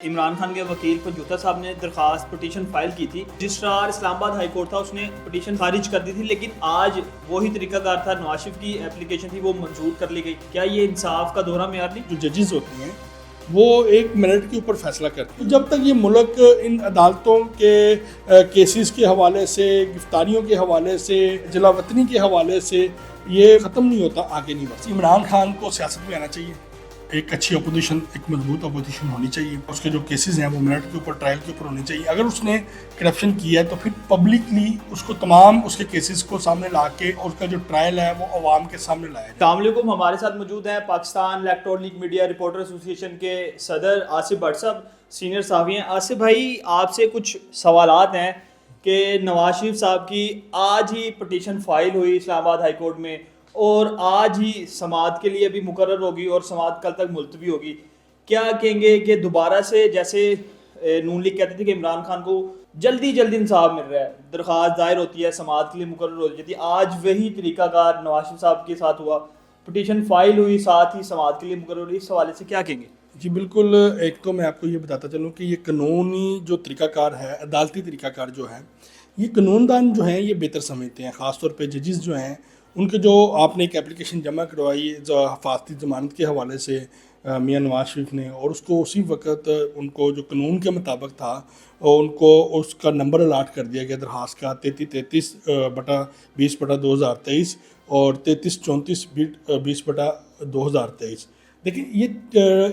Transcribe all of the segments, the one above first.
عمران خان کے وکیل پنجوتا صاحب نے درخواست پٹیشن فائل کی تھی. رجسٹرار اسلام آباد ہائی کورٹ تھا, اس نے پٹیشن خارج کر دی تھی, لیکن آج وہی طریقہ کار تھا, نواز شریف کی اپلیکیشن تھی وہ منظور کر لی گئی. کیا یہ انصاف کا دورہ معیار نہیں؟ جو ججز ہوتے ہیں وہ ایک منٹ کے اوپر فیصلہ کرتے ہیں. جب تک یہ ملک ان عدالتوں کے کیسز کے حوالے سے, گرفتاریوں کے حوالے سے, جلا وطنی کے حوالے سے یہ ختم نہیں ہوتا, آگے نہیں بڑھتا. عمران خان کو سیاست میں آنا چاہیے, ایک اچھی اپوزیشن, ایک مضبوط اپوزیشن ہونی چاہیے. اس کے جو کیسز ہیں وہ منٹ کے اوپر, ٹرائل کے اوپر ہونے چاہیے. اگر اس نے کرپشن کیا ہے تو پھر پبلکلی اس کو تمام اس کے کیسز کو سامنے لا کے اور اس کا جو ٹرائل ہے وہ عوام کے سامنے لایا جائے. السلام علیکم, ہمارے ساتھ موجود ہیں پاکستان الیکٹرانک میڈیا رپورٹر ایسوسی ایشن کے صدر آصف بٹ صاحب, سینئر صحافی ہیں. آصف بھائی, آپ سے کچھ سوالات ہیں کہ نواز شریف صاحب کی آج ہی پٹیشن فائل ہوئی اسلام آباد ہائی کورٹ میں اور آج ہی سماعت کے لیے ابھی مقرر ہوگی اور سماعت کل تک ملتوی ہوگی. کیا کہیں گے کہ دوبارہ سے جیسے نون لیگ کہتے تھے کہ عمران خان کو جلدی انصاف مل رہا ہے, درخواست دائر ہوتی ہے, سماعت کے لیے مقرر ہو جاتی ہے, آج وہی طریقہ کار نواز شریف صاحب کے ساتھ ہوا, پٹیشن فائل ہوئی, ساتھ ہی سماعت کے لیے مقرر ہوئی. اس حوالے سے کیا کہیں گے؟ جی بالکل, ایک تو میں آپ کو یہ بتاتا چلوں کہ یہ قانونی جو طریقہ کار ہے, عدالتی طریقہ کار جو ہے, یہ قانون دان جو ہیں یہ بہتر سمجھتے ہیں. خاص طور پہ ججز جو ہیں ان کے جو آپ نے ایک اپلیکیشن جمع کروائی حفاظتی ضمانت کے حوالے سے میاں نواز شریف نے, اور اس کو اسی وقت ان کو جو قانون کے مطابق تھا ان کو اس کا نمبر الاٹ کر دیا گیا درخواست کا 33-20/2023 اور 33-34/20/2023. دیکھیں, یہ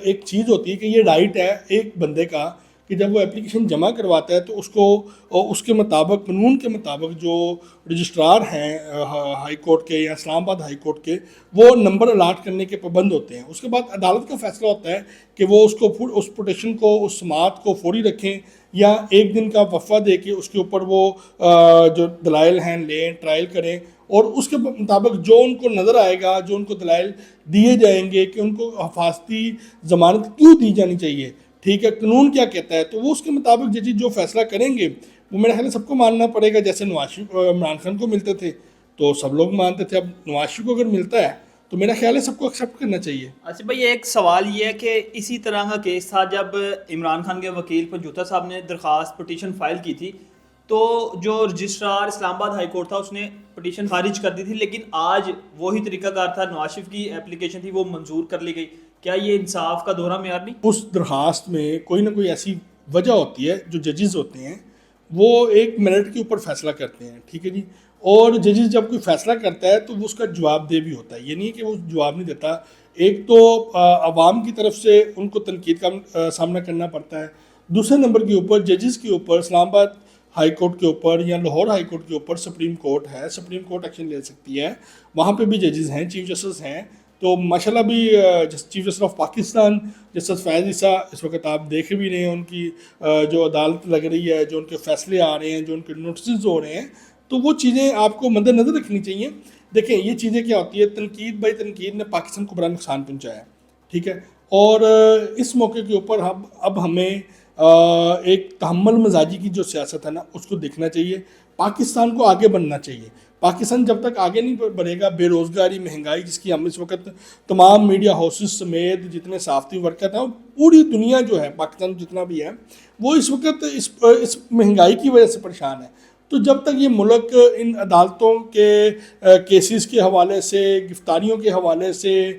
ایک چیز ہوتی ہے کہ یہ رائٹ ہے ایک بندے کا کہ جب وہ اپلیکیشن جمع کرواتا ہے تو اس کو اس کے مطابق, قانون کے مطابق جو رجسٹرار ہیں ہائی کورٹ کے یا اسلام آباد ہائی کورٹ کے, وہ نمبر الاٹ کرنے کے پابند ہوتے ہیں. اس کے بعد عدالت کا فیصلہ ہوتا ہے کہ وہ اس پٹیشن کو, اس سماعت کو فوری رکھیں یا ایک دن کا وقفہ دے کے اس کے اوپر وہ جو دلائل ہیں لیں, ٹرائل کریں, اور اس کے مطابق جو ان کو نظر آئے گا, جو ان کو دلائل دیے جائیں گے کہ ان کو حفاظتی ضمانت کیوں دی جانی چاہیے, ٹھیک ہے, قانون کیا کہتا ہے, تو وہ اس کے مطابق ججز جو فیصلہ کریں گے وہ میرے خیال سب کو ماننا پڑے گا. جیسے عمران خان کو ملتے تھے تو سب لوگ مانتے تھے, اب نواز شریف کو اگر ملتا ہے تو میرا خیال ہے سب کو ایکسیپٹ کرنا چاہیے. اچھا بھائی, ایک سوال یہ ہے کہ اسی طرح کا کیس تھا جب عمران خان کے وکیل پنجوتا صاحب نے درخواست پٹیشن فائل کی تھی, تو جو رجسٹرار اسلام آباد ہائی کورٹ تھا اس نے پٹیشن خارج کر دی تھی, لیکن آج وہی طریقہ کار تھا, نواز شریف کی اپلیکیشن تھی وہ منظور کر لی گئی. کیا یہ انصاف کا دورہ معیار نہیں؟ اس درخواست میں کوئی نہ کوئی ایسی وجہ ہوتی ہے, جو ججز ہوتے ہیں وہ ایک منٹ کے اوپر فیصلہ کرتے ہیں, ٹھیک ہے جی, اور ججز جب کوئی فیصلہ کرتا ہے تو وہ اس کا جواب دہ بھی ہوتا ہے. یہ نہیں ہے کہ وہ جواب نہیں دیتا. ایک تو عوام کی طرف سے ان کو تنقید کا سامنا کرنا پڑتا ہے, دوسرے نمبر کے اوپر ججز کے اوپر اسلام آباد ہائی کورٹ کے اوپر یا لاہور ہائی کورٹ کے اوپر سپریم کورٹ ہے, سپریم کورٹ ایکشن لے سکتی ہے, وہاں پہ بھی ججز ہیں, چیف جسٹس ہیں. تو ماشاءاللہ بھی chief justice of Pakistan justice Fayyaz Isa اس وقت آپ دیکھ بھی رہے ہیں, ان کی جو عدالت لگ رہی ہے, جو ان کے فیصلے آ رہے ہیں, جو ان کے نوٹسز ہو رہے ہیں, تو وہ چیزیں آپ کو مد نظر رکھنی چاہیے. دیکھیں, یہ چیزیں کیا ہوتی ہے, تنقید بائی تنقید نے پاکستان کو بڑا نقصان پہنچایا ہے, ٹھیک ہے, اور اس موقع کے اوپر اب ہمیں ایک تحمل مزاجی کی جو سیاست ہے نا اس کو دیکھنا چاہیے. پاکستان کو آگے بڑھنا چاہیے. پاکستان جب تک آگے نہیں بڑھے گا, بے روزگاری, مہنگائی, جس کی ہم اس وقت تمام میڈیا ہاؤسز سمیت جتنے صحافتی ورکر ہیں, پوری دنیا جو ہے, پاکستان جتنا بھی ہے, وہ اس وقت اس مہنگائی کی وجہ سے پریشان ہے. تو جب تک یہ ملک ان عدالتوں کے کیسز کے حوالے سے, گرفتاریوں کے حوالے سے,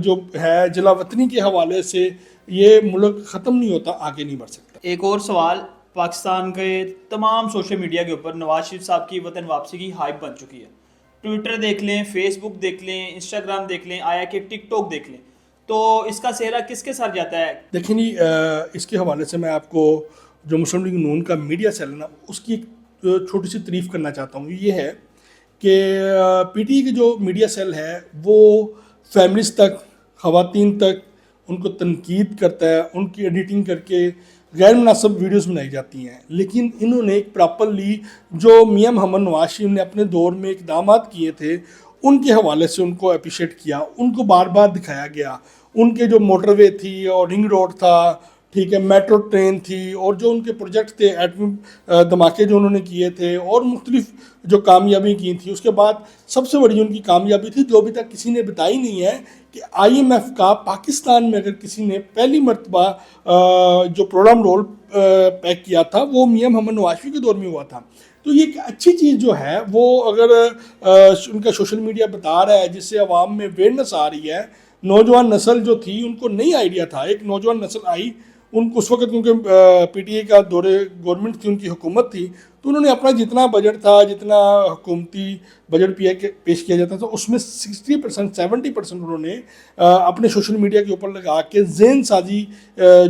جو ہے جلا وطنی کے حوالے سے یہ ملک ختم نہیں ہوتا, آگے نہیں بڑھ سکتا. ایک اور سوال, پاکستان کے تمام سوشل میڈیا کے اوپر نواز شریف صاحب کی وطن واپسی کی ہائپ بن چکی ہے. ٹویٹر دیکھ لیں, فیس بک دیکھ لیں, انسٹاگرام دیکھ لیں, آیا کہ ٹک ٹاک دیکھ لیں, تو اس کا سہرا کس کے ساتھ جاتا ہے؟ دیکھیں جی, اس کے حوالے سے میں آپ کو جو مسلم لیگ نون کا میڈیا سیل ہے نا, اس کی ایک چھوٹی سی تعریف کرنا چاہتا ہوں. یہ ہے کہ پی ٹی آئی کی جو میڈیا سیل ہے وہ فیملیز تک, خواتین تک ان کو تنقید کرتا ہے, ان کی ایڈیٹنگ کر کے غیر مناسب ویڈیوز بنائی جاتی ہیں. لیکن انہوں نے ایک پراپرلی جو میاں محمد نواز شریف نے اپنے دور میں اقدامات کیے تھے ان کے حوالے سے ان کو اپریشیٹ کیا, ان کو بار بار دکھایا گیا. ان کے جو موٹر وے تھی اور رنگ روڈ تھا, ٹھیک ہے, میٹرو ٹرین تھی, اور جو ان کے پروجیکٹ تھے, ایٹمی دھماکے جو انہوں نے کیے تھے, اور مختلف جو کامیابی کی تھیں. اس کے بعد سب سے بڑی ان کی کامیابی تھی جو ابھی تک کسی نے بتائی نہیں ہے, کہ IMF کا پاکستان میں اگر کسی نے پہلی مرتبہ جو پروگرام رول پیک کیا تھا وہ میاں محمد نواز شریف کے دور میں ہوا تھا. تو یہ ایک اچھی چیز جو ہے وہ اگر ان کا سوشل میڈیا بتا رہا ہے, جس سے عوام میں اویئرنیس آ رہی ہے. نوجوان نسل جو تھی ان کو نئی آئیڈیا تھا, ایک نوجوان نسل آئی, ان کو اس وقت کیونکہ PTI کا دورے گورنمنٹ تھی, ان کی حکومت تھی, تو انہوں نے اپنا جتنا بجٹ تھا, جتنا حکومتی بجٹ پیش کیا جاتا تھا, اس میں 60% 70% انہوں نے اپنے سوشل میڈیا کے اوپر لگا کے ذہن سازی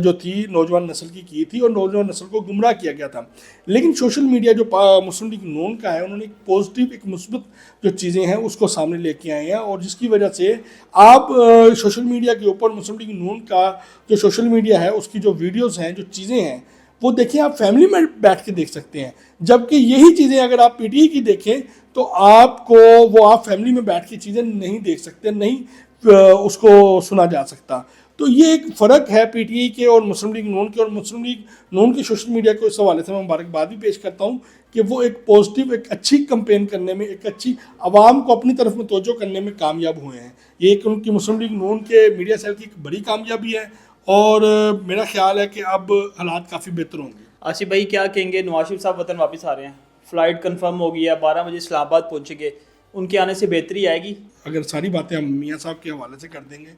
جو تھی نوجوان نسل کی تھی, اور نوجوان نسل کو گمراہ کیا گیا تھا. لیکن سوشل میڈیا جو مسلم لیگ نون کا ہے, انہوں نے ایک پازیٹیو, ایک مثبت جو چیزیں ہیں اس کو سامنے لے کے آئے ہیں, اور جس کی وجہ سے آپ سوشل میڈیا کے اوپر مسلم لیگ نون کا جو سوشل میڈیا ہے اس کی جو ویڈیوز ہیں, جو چیزیں ہیں, وہ دیکھیں آپ فیملی میں بیٹھ کے دیکھ سکتے ہیں. جبکہ یہی چیزیں اگر آپ PTI کی دیکھیں تو آپ کو وہ آپ فیملی میں بیٹھ کے چیزیں نہیں دیکھ سکتے, نہیں اس کو سنا جا سکتا. تو یہ ایک فرق ہے PTI کے اور مسلم لیگ نون کے, اور مسلم لیگ نون کے سوشل میڈیا کو اس حوالے سے میں مبارکباد بھی پیش کرتا ہوں کہ وہ ایک پازیٹیو, ایک اچھی کمپین کرنے میں, ایک اچھی عوام کو اپنی طرف متوجہ کرنے میں کامیاب ہوئے ہیں. یہ ایک ان کی مسلم لیگ نون کے میڈیا سیل کی ایک بڑی کامیابی ہے, اور میرا خیال ہے کہ اب حالات کافی بہتر ہوں گے. آصف بھائی کیا کہیں گے, نواز شریف صاحب وطن واپس آ رہے ہیں, فلائٹ کنفرم ہو گئی ہے, 12 بجے اسلام آباد پہنچیں گے, ان کے آنے سے بہتری آئے گی؟ اگر ساری باتیں ہم میاں صاحب کے حوالے سے کر دیں گے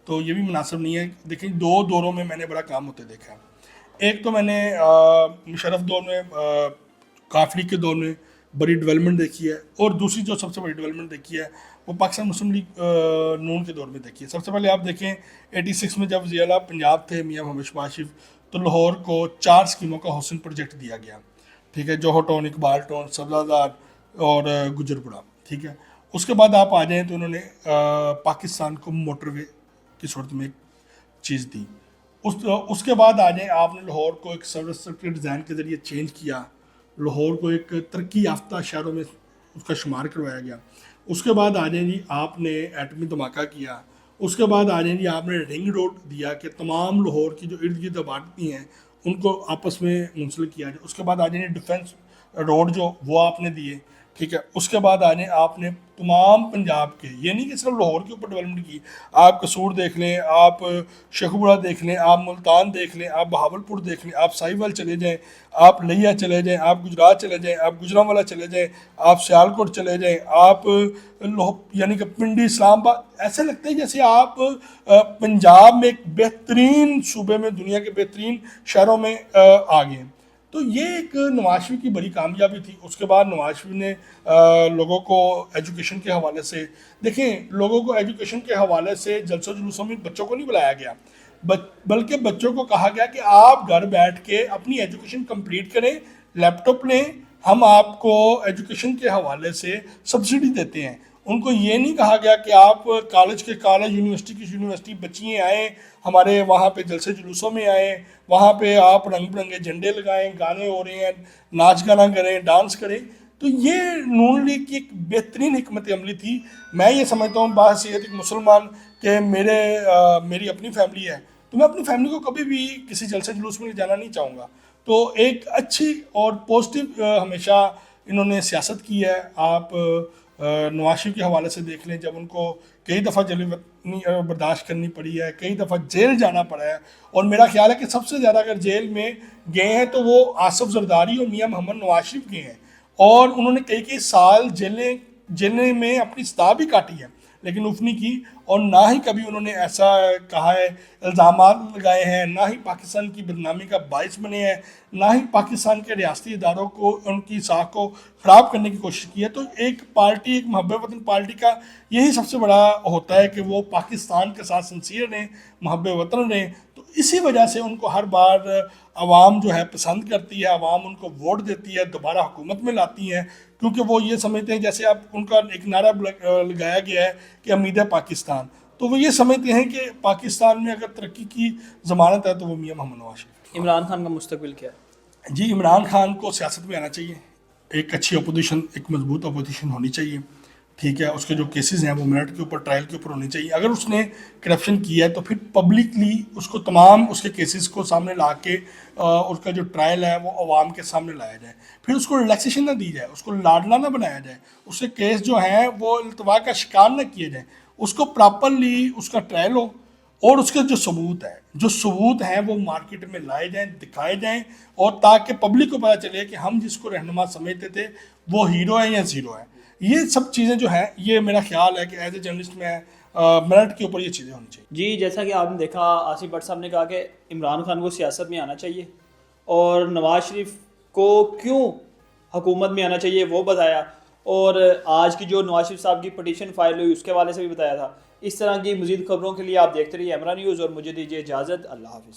تو یہ بھی مناسب نہیں ہے. دیکھیں 2 دوروں میں نے بڑا کام ہوتے دیکھا ہے. ایک تو میں نے مشرف دور میں, قافلی کے دور میں بڑی ڈیولپمنٹ دیکھی ہے, اور دوسری جو سب سے بڑی ڈیولپمنٹ دیکھی ہے وہ پاکستان مسلم لیگ نون کے دور میں دیکھی ہے. سب سے پہلے آپ دیکھیں 86 میں جب وزیر اعلیٰ پنجاب تھے میاں محمد شہباز شریف, تو لاہور کو 4 اسکیموں کا حسن پروجیکٹ دیا گیا, ٹھیک ہے, جوہر ٹاؤن, اقبال ٹاؤن, سبزہ اور گجرپورہ, ٹھیک ہے. اس کے بعد آپ آ جائیں تو انہوں نے پاکستان کو موٹر وے کی صورت میں ایک چیز دی. اس کے بعد آ جائیں آپ نے لاہور کو ایک سروس سیکٹر ڈیزائن کے ذریعے چینج کیا, لاہور کو ایک ترقی یافتہ شہروں میں اس کا شمار کروایا گیا. اس کے بعد آ جائیں جی آپ نے ایٹمی دھماکہ کیا. اس کے بعد آ جائیں جی آپ نے رنگ روڈ دیا کہ تمام لاہور کی جو ارد گرد آبادی ہیں ان کو آپس میں منسلک کیا جائے. اس کے بعد آ جائیں ڈیفینس روڈ جو وہ آپ نے دیے, ٹھیک ہے. اس کے بعد آ جائیں آپ نے تمام پنجاب کے, یہ نہیں کہ صرف لاہور کے اوپر ڈیولپمنٹ کی, آپ قصور دیکھ لیں, آپ شیخوپورہ دیکھ لیں, آپ ملتان دیکھ لیں, آپ بہاولپور دیکھ لیں, آپ ساہیوال چلے جائیں, آپ لیا چلے جائیں, آپ گجرات چلے جائیں, آپ گجرانوالہ چلے جائیں, آپ سیالکوٹ چلے جائیں, آپ یعنی کہ پنڈی, اسلام آباد, ایسے لگتا ہے جیسے آپ پنجاب میں ایک بہترین صوبے میں, دنیا کے بہترین شہروں میں آ گئے. تو یہ ایک نواز شریف کی بڑی کامیابی تھی. اس کے بعد نواز شریف نے لوگوں کو ایجوکیشن کے حوالے سے, دیکھیں لوگوں کو ایجوکیشن کے حوالے سے جلسوں جلوسوں میں بچوں کو نہیں بلایا گیا, بلکہ بچوں کو کہا گیا کہ آپ گھر بیٹھ کے اپنی ایجوکیشن کمپلیٹ کریں, لیپ ٹاپ لیں, ہم آپ کو ایجوکیشن کے حوالے سے سبسڈی دیتے ہیں. ان کو یہ نہیں کہا گیا کہ آپ کالج کے کالج, یونیورسٹی کی یونیورسٹی بچیاں آئیں ہمارے وہاں پہ جلسے جلوسوں میں آئیں, وہاں پہ آپ رنگ برنگے جھنڈے لگائیں, گانے ہو رہے ہیں, ناچ گانا کریں, ڈانس کریں. تو یہ نون لیگ کی ایک بہترین حکمت عملی تھی. میں یہ سمجھتا ہوں بحیثیت ایک مسلمان کہ میری اپنی فیملی ہے, تو میں اپنی فیملی کو کبھی بھی کسی جلسے جلوس میں جانا نہیں چاہوں گا. تو ایک اچھی اور پازیٹیو ہمیشہ انہوں نے سیاست کی ہے. آپ نواز شریف کے حوالے سے دیکھ لیں, جب ان کو کئی دفعہ جیل برداشت کرنی پڑی ہے, کئی دفعہ جیل جانا پڑا ہے, اور میرا خیال ہے کہ سب سے زیادہ اگر جیل میں گئے ہیں تو وہ آصف زرداری اور میاں محمد نواز شریف گئے ہیں, اور انہوں نے کئی سال جیلیں میں اپنی سزا بھی کاٹی ہے, لیکن اف نہیں کی, اور نہ ہی کبھی انہوں نے ایسا کہا ہے, الزامات لگائے ہیں, نہ ہی پاکستان کی بدنامی کا باعث بنے ہیں, نہ ہی پاکستان کے ریاستی اداروں کو ان کی ساکھ کو خراب کرنے کی کوشش کی ہے. تو ایک پارٹی, ایک محب وطن پارٹی کا یہی سب سے بڑا ہوتا ہے کہ وہ پاکستان کے ساتھ سنسیئر رہیں, محب وطن رہیں. تو اسی وجہ سے ان کو ہر بار عوام جو ہے پسند کرتی ہے, عوام ان کو ووٹ دیتی ہے, دوبارہ حکومت میں لاتی ہیں, کیونکہ وہ یہ سمجھتے ہیں, جیسے اب ان کا ایک نعرہ لگایا گیا ہے کہ امید ہے پاکستان, تو وہ یہ سمجھتے ہیں کہ پاکستان میں اگر ترقی کی ضمانت ہے تو وہ میاں محمد نواز شریف. عمران خان کا مستقبل کیا ہے؟ جی عمران خان کو سیاست میں آنا چاہیے, ایک اچھی اپوزیشن, ایک مضبوط اپوزیشن ہونی چاہیے, ٹھیک ہے، اس کے جو کیسز ہیں وہ میرٹ کے اوپر، ٹرائل کے اوپر ہونی چاہیے. اگر اس نے کرپشن کیا ہے تو پھر پبلکلی اس کو تمام اس کے کیسز کو سامنے لا کے اس کا جو ٹرائل ہے وہ عوام کے سامنے لایا جائے. پھر اس کو ریلیکسیشن نہ دی جائے، اس کو لاڈلا نہ بنایا جائے، اس کے کیس جو ہیں وہ التوا کا شکار نہ کیے جائیں. اس کو پراپرلی اس کا ٹرائل ہو، اور اس کے جو ثبوت ہیں وہ مارکیٹ میں لائے جائیں، دکھائے جائیں، اور تاکہ پبلک کو پتہ چلے کہ ہم جس کو رہنما سمجھتے تھے وہ ہیرو ہے یا زیرو ہے. یہ سب چیزیں جو ہیں، یہ میرا خیال ہے کہ ایز اے جرنلسٹ میں میرٹ کے اوپر یہ چیزیں ہونی چاہیے. جی جیسا کہ آپ نے دیکھا، آصف بٹ صاحب نے کہا کہ عمران خان کو سیاست میں آنا چاہیے، اور نواز شریف کو کیوں حکومت میں آنا چاہیے وہ بتایا، اور آج کی جو نواز شریف صاحب کی پٹیشن فائل ہوئی اس کے حوالے سے بھی بتایا تھا. اس طرح کی مزید خبروں کے لیے آپ دیکھتے رہیے ایمرا نیوز، اور مجھے دیجیے اجازت. اللہ حافظ.